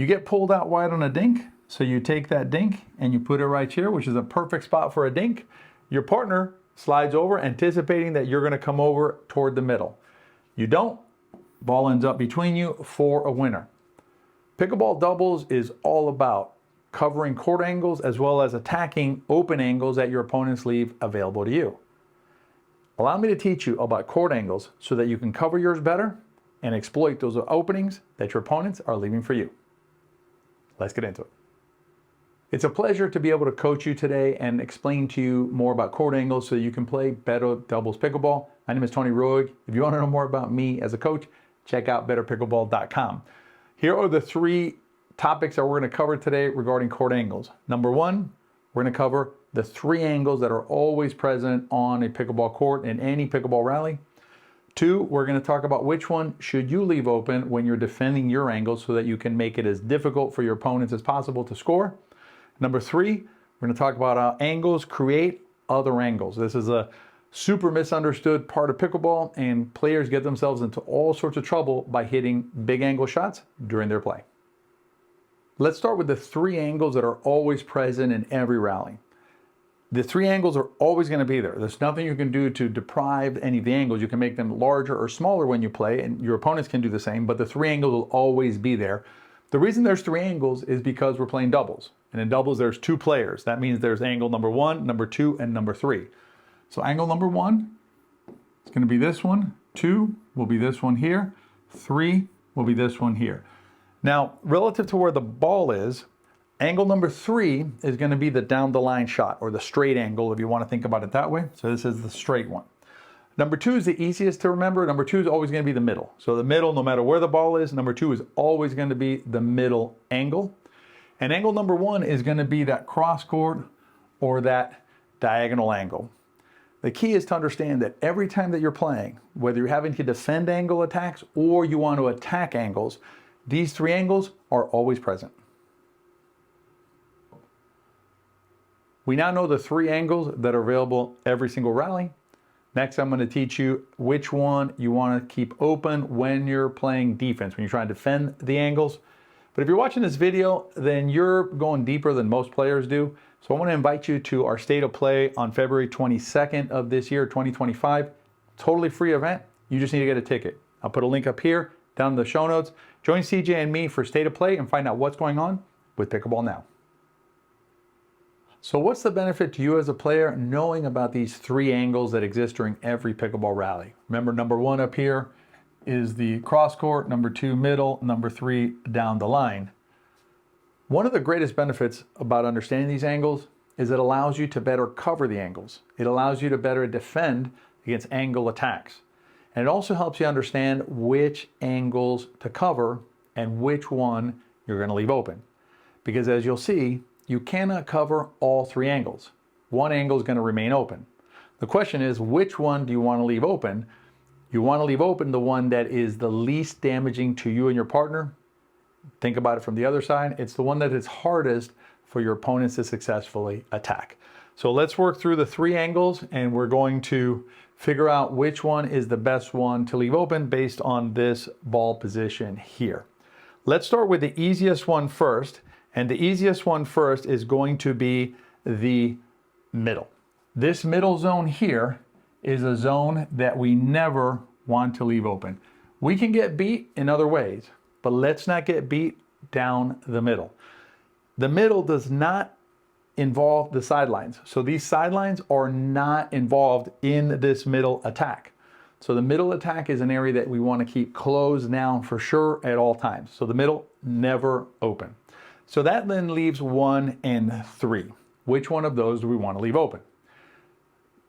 You get pulled out wide on a dink, so you take that dink and you put it right here, which is a perfect spot for a dink. Your partner slides over, anticipating that you're going to come over toward the middle. You don't, ball ends up between you for a winner. Pickleball doubles is all about covering court angles as well as attacking open angles that your opponents leave available to you. Allow me to teach you about court angles so that you can cover yours better and exploit those openings that your opponents are leaving for you. Let's get into it. It's a pleasure to be able to coach you today and explain to you more about court angles so you can play better doubles pickleball. My name is Tony Roig. If you want to know more about me as a coach, check out betterpickleball.com. Here are the 3 topics that we're going to cover today regarding court angles. Number 1, we're going to cover the 3 angles that are always present on a pickleball court in any pickleball rally. 2, we're going to talk about which one should you leave open when you're defending your angles so that you can make it as difficult for your opponents as possible to score. Number 3, we're going to talk about how angles create other angles. This is a super misunderstood part of pickleball, and players get themselves into all sorts of trouble by hitting big angle shots during their play. Let's start with the 3 angles that are always present in every rally. The 3 angles are always going to be there. There's nothing you can do to deprive any of the angles. You can make them larger or smaller when you play, and your opponents can do the same, but the 3 angles will always be there. The reason there's 3 angles is because we're playing doubles. And in doubles, there's 2 players. That means there's angle number 1, number 2, and number 3. So angle number 1 is going to be this one. 2 will be this one here. 3 will be this one here. Now, relative to where the ball is, angle number 3 is going to be the down the line shot, or the straight angle if you want to think about it that way. So this is the straight one. Number 2 is the easiest to remember. Number 2 is always going to be the middle. So the middle, no matter where the ball is, number 2 is always going to be the middle angle. And angle number 1 is going to be that cross court or that diagonal angle. The key is to understand that every time that you're playing, whether you're having to defend angle attacks or you want to attack angles, these 3 angles are always present. We now know the 3 angles that are available every single rally. Next, I'm going to teach you which one you want to keep open when you're playing defense, when you're trying to defend the angles. But if you're watching this video, then you're going deeper than most players do. So I want to invite you to our State of Play on February 22nd of this year, 2025. Totally free event. You just need to get a ticket. I'll put a link up here, down in the show notes. Join CJ and me for State of Play and find out what's going on with Pickleball now. So what's the benefit to you as a player knowing about these 3 angles that exist during every pickleball rally? Remember, number 1 up here is the cross court, number 2 middle, number 3 down the line. One of the greatest benefits about understanding these angles is it allows you to better cover the angles. It allows you to better defend against angle attacks. And it also helps you understand which angles to cover and which one you're going to leave open. Because as you'll see, you cannot cover all 3 angles. One angle is going to remain open. The question is, which one do you want to leave open? You want to leave open the one that is the least damaging to you and your partner. Think about it from the other side. It's the one that is hardest for your opponents to successfully attack. So let's work through the 3 angles, and we're going to figure out which one is the best one to leave open based on this ball position here. Let's start with the easiest one first. And the easiest one first is going to be the middle. This middle zone here is a zone that we never want to leave open. We can get beat in other ways, but let's not get beat down the middle. The middle does not involve the sidelines. So these sidelines are not involved in this middle attack. So the middle attack is an area that we want to keep closed down for sure at all times. So the middle, never open. So that then leaves 1 and 3. Which one of those do we want to leave open?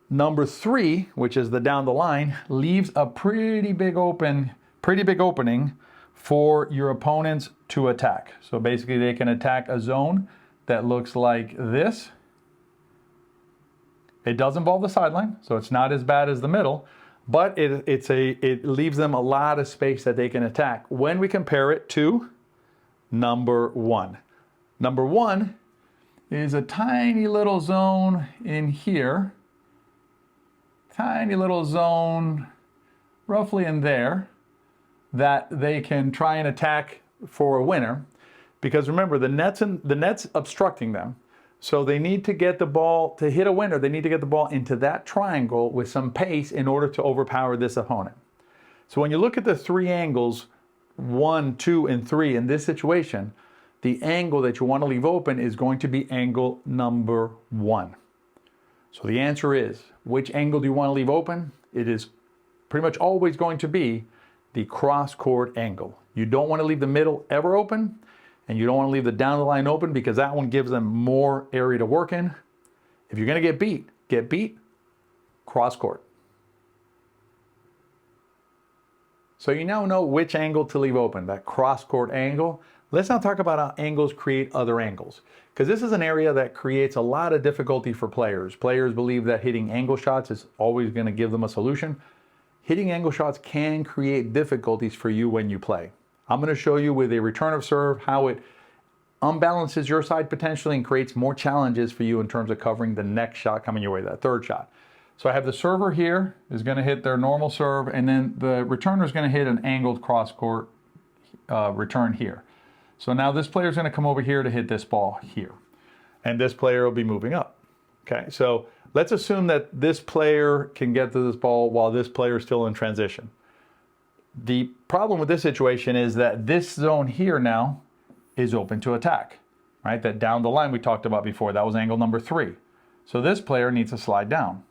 Number 3, which is the down the line, leaves a pretty big opening for your opponents to attack. So basically they can attack a zone that looks like this. It does involve the sideline, so it's not as bad as the middle, but it leaves them a lot of space that they can attack when we compare it to number 1. Number 1 is a tiny little zone in here, tiny little zone roughly in there that they can try and attack for a winner. Because remember, the net's obstructing them. So they need to get the ball to hit a winner. They need to get the ball into that triangle with some pace in order to overpower this opponent. So when you look at the three angles, 1, 2, and 3 in this situation, the angle that you want to leave open is going to be angle number 1. So the answer is, which angle do you want to leave open? It is pretty much always going to be the cross-court angle. You don't want to leave the middle ever open, and you don't want to leave the down the line open because that one gives them more area to work in. If you're going to get beat, cross-court. So you now know which angle to leave open, that cross-court angle. Let's now talk about how angles create other angles, because this is an area that creates a lot of difficulty for players. Players believe that hitting angle shots is always going to give them a solution. Hitting angle shots can create difficulties for you when you play. I'm going to show you with a return of serve how it unbalances your side potentially and creates more challenges for you in terms of covering the next shot coming your way, that third shot. So I have the server here is going to hit their normal serve, and then the returner is going to hit an angled cross-court return here. So now this player is going to come over here to hit this ball here, and this player will be moving up. Okay, so let's assume that this player can get to this ball while this player is still in transition. The problem with this situation is that this zone here now is open to attack, right? That down the line we talked about before, that was angle number 3. So this player needs to slide down.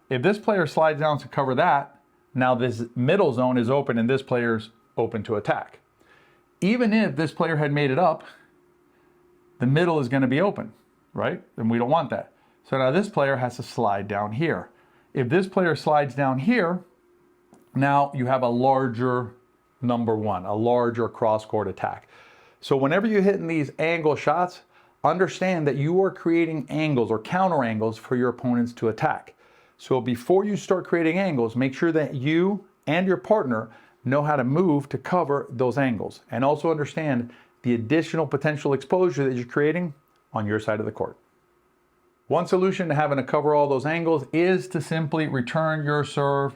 If this player slides down to cover that, now this middle zone is open and this player's open to attack. Even if this player had made it up, the middle is going to be open, right? And we don't want that. So now this player has to slide down here. If this player slides down here, now you have a larger number 1, a larger cross-court attack. So whenever you're hitting these angle shots, understand that you are creating angles or counter angles for your opponents to attack. So before you start creating angles, make sure that you and your partner know how to move to cover those angles, and also understand the additional potential exposure that you're creating on your side of the court. One solution to having to cover all those angles is to simply return your serve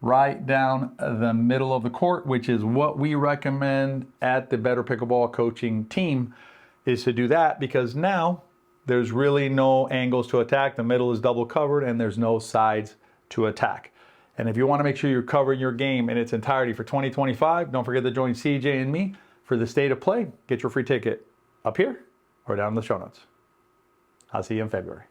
right down the middle of the court, which is what we recommend at the Better Pickleball coaching team, is to do that, because now there's really no angles to attack. The middle is double covered and there's no sides to attack. And if you want to make sure you're covering your game in its entirety for 2025, don't forget to join CJ and me for the State of Play. Get your free ticket up here or down in the show notes. I'll see you in February.